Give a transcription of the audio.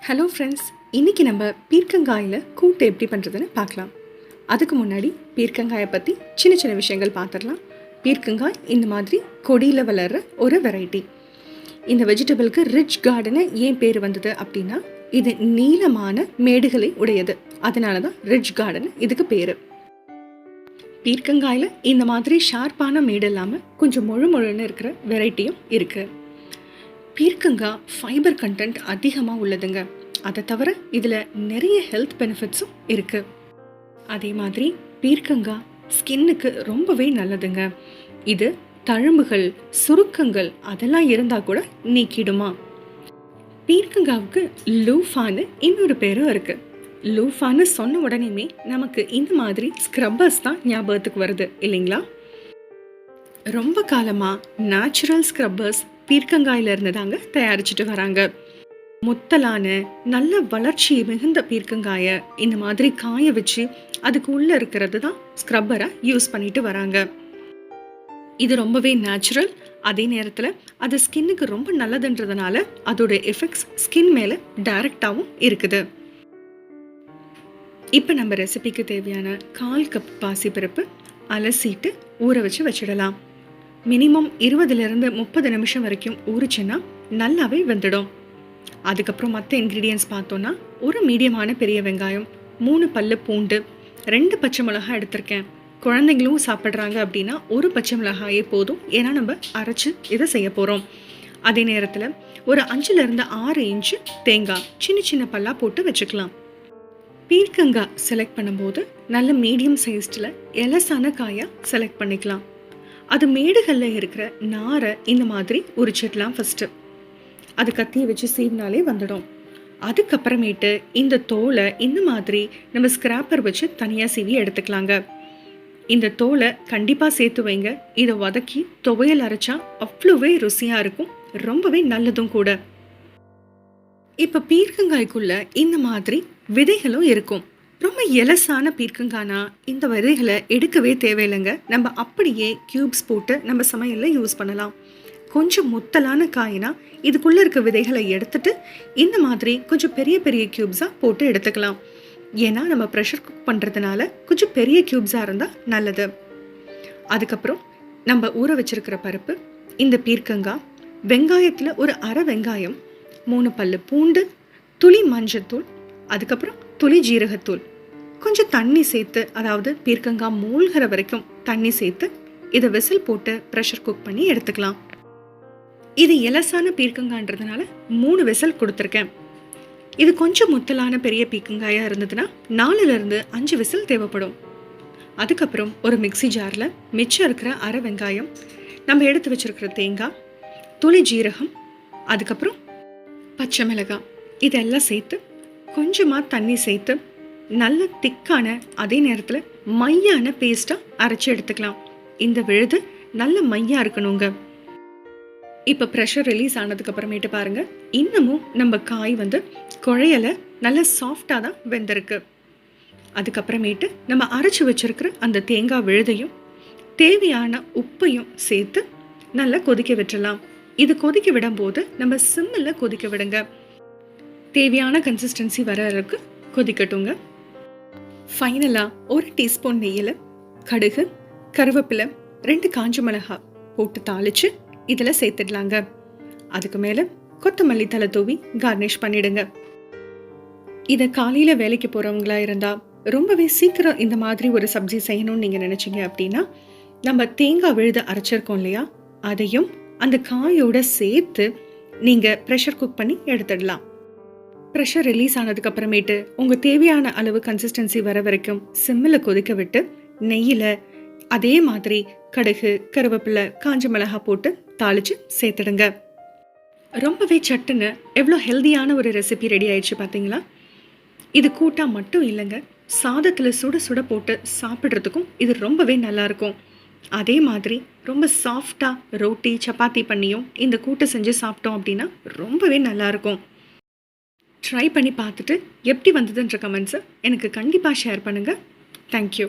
Hello friends, இன்றைக்கி நம்ம பீர்க்கங்காயில் கூட்டு எப்படி பண்ணுறதுன்னு பார்க்கலாம். அதுக்கு முன்னாடி பீர்க்கங்காயை பற்றி சின்ன சின்ன விஷயங்கள் பார்த்துடலாம். பீர்க்கங்காய் இந்த மாதிரி கொடியில் வளர்கிற ஒரு வெரைட்டி. இந்த வெஜிடபிளுக்கு ரிச் கார்டனு ஏன் பேர் வந்தது அப்படின்னா, இது நீளமான மேடுகளை உடையது, அதனால தான் ரிச் கார்டன் இதுக்கு பேர். பீர்க்கங்காயில் இந்த மாதிரி ஷார்ப்பான மேடு இல்லாமல் கொஞ்சம் முழுன்னு இருக்கிற வெரைட்டியும் இருக்குது. பீர்க்கங்காய் ஃபைபர் கண்டென்ட் அதிகமாக உள்ளதுங்க. அதை தவிர இதில் நிறைய ஹெல்த் பெனிஃபிட்ஸும் இருக்குது. அதே மாதிரி பீர்க்கங்காய் ஸ்கின்னுக்கு ரொம்பவே நல்லதுங்க. இது தழும்புகள், சுருக்கங்கள் அதெல்லாம் இருந்தால் கூட நீக்கிடுமா. பீர்க்கங்காவுக்கு லூஃபான்னு இன்னொரு பேரும் இருக்குது. லூஃபான்னு சொன்ன உடனேமே நமக்கு இந்த மாதிரி ஸ்க்ரப்பர்ஸ் தான் ஞாபகத்துக்கு வருது இல்லைங்களா? ரொம்ப காலமாக நேச்சுரல் ஸ்க்ரப்பர்ஸ் பீர்க்கங்காயிலிருந்து தாங்க தயாரிச்சுட்டு வராங்க. முத்தலான நல்ல வளர்ச்சி மிகுந்த பீர்க்கங்காயை இந்த மாதிரி காய வச்சு அதுக்கு உள்ளே இருக்கிறது தான் ஸ்க்ரப்பராக யூஸ் பண்ணிட்டு வராங்க. இது ரொம்பவே நேச்சுரல், அதே நேரத்தில் அது ஸ்கின்னுக்கு ரொம்ப நல்லதுன்றதுனால அதோட எஃபெக்ட்ஸ் ஸ்கின் மேலே டைரக்டாகவும் இருக்குது. இப்போ நம்ம ரெசிபிக்கு தேவையான 1/4 கப் பாசிப்பருப்பு அலசிட்டு ஊற வச்சு வச்சிடலாம். மினிமம் 20லேருந்து 30 நிமிஷம் வரைக்கும் ஊறிச்சுன்னா நல்லாவே வெந்துடும். அதுக்கப்புறம் மற்ற இன்க்ரீடியன்ஸ் பார்த்தோன்னா, ஒரு மீடியமான பெரிய வெங்காயம், 3 பல்லு பூண்டு, 2 பச்சை மிளகாய் எடுத்திருக்கேன். குழந்தைங்களும் சாப்பிட்றாங்க அப்படின்னா ஒரு பச்சை மிளகாயே போதும், ஏன்னா நம்ம அரைச்சி இதை செய்ய போகிறோம். அதே நேரத்தில் ஒரு 5லேருந்து 6 இன்ச்சு தேங்காய் சின்ன சின்ன பல்லாக போட்டு வச்சுக்கலாம். பீர்க்கங்காய் செலக்ட் பண்ணும்போது நல்ல மீடியம் சைஸ்டில் எலசான காயாக செலக்ட் பண்ணிக்கலாம். அது மேடுகளில் இருக்கிற நாரை இந்த மாதிரி உரிச்சிடலாம். ஃபஸ்ட்டு அது கத்தியை வச்சு சீவினாலே வந்துடும். அதுக்கப்புறமேட்டு இந்த தோலை இந்த மாதிரி நம்ம ஸ்க்ராப்பர் வச்சு தனியாக சீவி எடுத்துக்கலாங்க. இந்த தோலை கண்டிப்பாக சேர்த்து வைங்க. இதை வதக்கி துவையல் அரைச்சா அவ்வளோவே ருசியாக இருக்கும், ரொம்பவே நல்லதும் கூட. இப்போ பீர்க்கங்காய்க்குள்ள இந்த மாதிரி விதைகளும் இருக்கும். ரொம்ப எலசான பீர்க்கங்காய்னா இந்த விதைகளை எடுக்கவே தேவையில்லைங்க. நம்ம அப்படியே க்யூப்ஸ் போட்டு நம்ம சமையலில் யூஸ் பண்ணலாம். கொஞ்சம் முத்தலான காய்னா இதுக்குள்ளே இருக்க விதைகளை எடுத்துட்டு இந்த மாதிரி கொஞ்சம் பெரிய பெரிய க்யூப்ஸாக போட்டு எடுத்துக்கலாம். ஏன்னா நம்ம ப்ரெஷர் குக் பண்ணுறதுனால கொஞ்சம் பெரிய க்யூப்ஸாக இருந்தால் நல்லது. அதுக்கப்புறம் நம்ம ஊற வச்சிருக்கிற பருப்பு, இந்த பீர்க்கங்காய், வெங்காயத்தில் ஒரு அரை வெங்காயம், 3 பல்லு பூண்டு, துளி மஞ்சத்தூள், அதுக்கப்புறம் துளி ஜீரகத்தூள், கொஞ்சம் தண்ணி சேர்த்து, அதாவது பீர்க்கங்காய் மூழ்கிற வரைக்கும் தண்ணி சேர்த்து இதை விசில் போட்டு ப்ரெஷர் குக் பண்ணி எடுத்துக்கலாம். இது எலசான பீர்க்கங்காய்ன்றதுனால 3 விசில் கொடுத்துருக்கேன். இது கொஞ்சம் முத்தலான பெரிய பீர்க்கங்காயாக இருந்ததுன்னா 4லேருந்து 5 விசில் தேவைப்படும். அதுக்கப்புறம் ஒரு மிக்சி ஜாரில் மிச்சம் இருக்கிற அரை வெங்காயம், நம்ம எடுத்து வச்சிருக்கிற தேங்காய், துளி ஜீரகம், அதுக்கப்புறம் பச்சை மிளகாய் இதெல்லாம் சேர்த்து கொஞ்சமாக தண்ணி சேர்த்து நல்ல திக்கான, அதே நேரத்தில் மையான பேஸ்ட்டாக அரைச்சி எடுத்துக்கலாம். இந்த விழுது நல்ல மையாக இருக்கணுங்க. இப்போ ப்ரெஷர் ரிலீஸ் ஆனதுக்கு அப்புறமேட்டு பாருங்கள், இன்னமும் நம்ம காய் குழையலை நல்ல சாஃப்டாக தான் வெந்திருக்கு. அதுக்கப்புறமேட்டு நம்ம அரைச்சி வச்சிருக்கிற அந்த தேங்காய் விழுதையும் தேவையான உப்பையும் சேர்த்து நல்லா கொதிக்க விட்டுடலாம். இது கொதிக்க விடும்போது நம்ம சிம்மில் கொதிக்க விடுங்க. தேவையான கன்சிஸ்டன்சி வர அளவுக்கு கொதிக்கட்டுங்க. ஃபைனலாக 1 டீஸ்பூன் நெய்யில் கடுகு, கருவேப்பிலை, 2 காஞ்ச மிளகாய் போட்டு தாளித்து இதில் சேர்த்துடலாங்க. அதுக்கு மேலே கொத்தமல்லி தலை தூவி கார்னிஷ் பண்ணிடுங்க. இதை காலையில் வேலைக்கு போகிறவங்களா இருந்தால் ரொம்பவே சீக்கிரம் இந்த மாதிரி ஒரு சப்ஜி செய்யணும்னு நீங்கள் நினச்சிங்க அப்படின்னா, நம்ம தேங்காய் விழுத அரைச்சிருக்கோம் இல்லையா, அதையும் அந்த காயோட சேர்த்து நீங்கள் ப்ரெஷர் குக் பண்ணி எடுத்துடலாம். ப்ரெஷர் ரிலீஸ் ஆனதுக்கு அப்புறமேட்டு உங்கள் தேவையான அளவு கன்சிஸ்டன்சி வர வரைக்கும் சிம்மில் கொதிக்க விட்டு நெய்யில் அதே மாதிரி கடுகு, கருவேப்பிலை, காஞ்ச மிளகாய் போட்டு தாளித்து சேர்த்துடுங்க. ரொம்பவே சட்டுன்னு எவ்வளோ ஹெல்தியான ஒரு ரெசிபி ரெடி ஆயிடுச்சு பார்த்தீங்களா? இது கூட்டா மட்டும் இல்லைங்க, சாதத்தில் சுட சுட போட்டு சாப்பிட்றதுக்கும் இது ரொம்பவே நல்லாயிருக்கும். அதே மாதிரி ரொம்ப சாஃப்டாக ரோட்டி, சப்பாத்தி பண்ணியும் இந்த கூட்டை செஞ்சு சாப்பிட்டோம் அப்படின்னா ரொம்பவே நல்லாயிருக்கும். ட்ரை பண்ணி பார்த்துட்டு எப்படி வந்ததுன்ற கமெண்ட்ஸை எனக்கு கண்டிப்பாக ஷேர் பண்ணுங்கள். தேங்க்யூ.